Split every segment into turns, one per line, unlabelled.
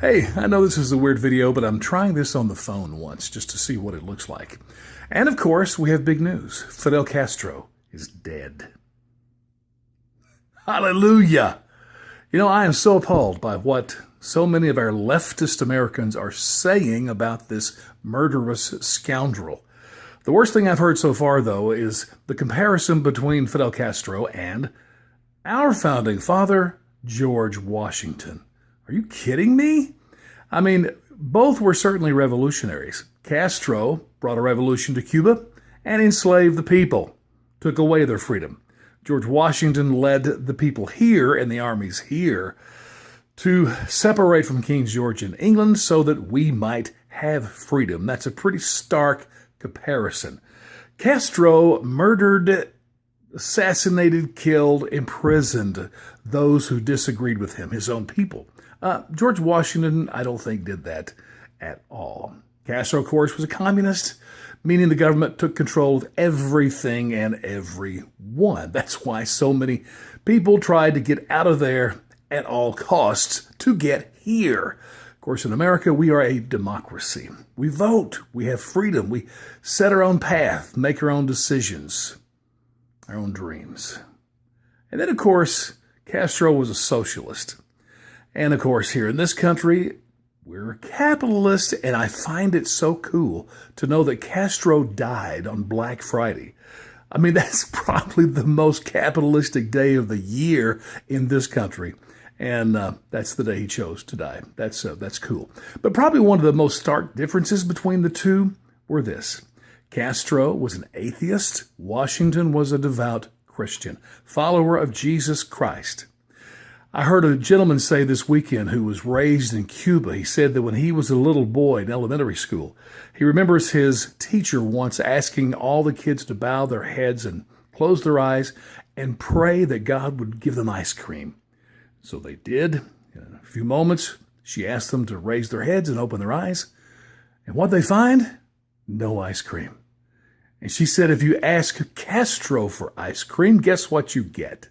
Hey, I know this is a weird video, but I'm trying this on the phone once just to see what it looks like. And of course, we have big news. Fidel Castro is dead. Hallelujah! You know, I am so appalled by what so many of our leftist Americans are saying about this murderous scoundrel. The worst thing I've heard so far, though, is the comparison between Fidel Castro and our founding father, George Washington. Are you kidding me? I mean, both were certainly revolutionaries. Castro brought a revolution to Cuba and enslaved the people, took away their freedom. George Washington led the people here and the armies here to separate from King George in England so that we might have freedom. That's a pretty stark comparison. Castro murdered, assassinated, killed, imprisoned those who disagreed with him, his own people. George Washington, I don't think, did that at all. Castro, of course, was a communist, meaning the government took control of everything and everyone. That's why so many people tried to get out of there at all costs to get here. Of course, in America, we are a democracy. We vote. We have freedom. We set our own path, make our own decisions, our own dreams. And then, of course, Castro was a socialist. And of course, here in this country, we're capitalists, and I find it so cool to know that Castro died on Black Friday. I mean, that's probably the most capitalistic day of the year in this country. And that's the day he chose to die. That's cool. But probably one of the most stark differences between the two were this. Castro was an atheist. Washington was a devout Christian, follower of Jesus Christ. I heard a gentleman say this weekend who was raised in Cuba. He said that when he was a little boy in elementary school, he remembers his teacher once asking all the kids to bow their heads and close their eyes and pray that God would give them ice cream. So they did. In a few moments, she asked them to raise their heads and open their eyes. And what they find? No ice cream. And she said, if you ask Castro for ice cream, guess what you get?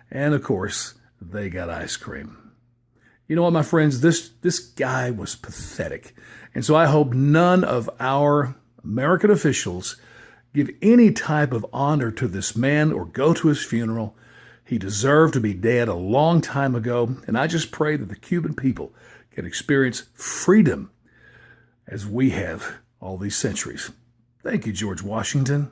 And of course, they got ice cream. You know what, my friends? This guy was pathetic. And so I hope none of our American officials give any type of honor to this man or go to his funeral. He deserved to be dead a long time ago. And I just pray that the Cuban people can experience freedom as we have all these centuries. Thank you, George Washington.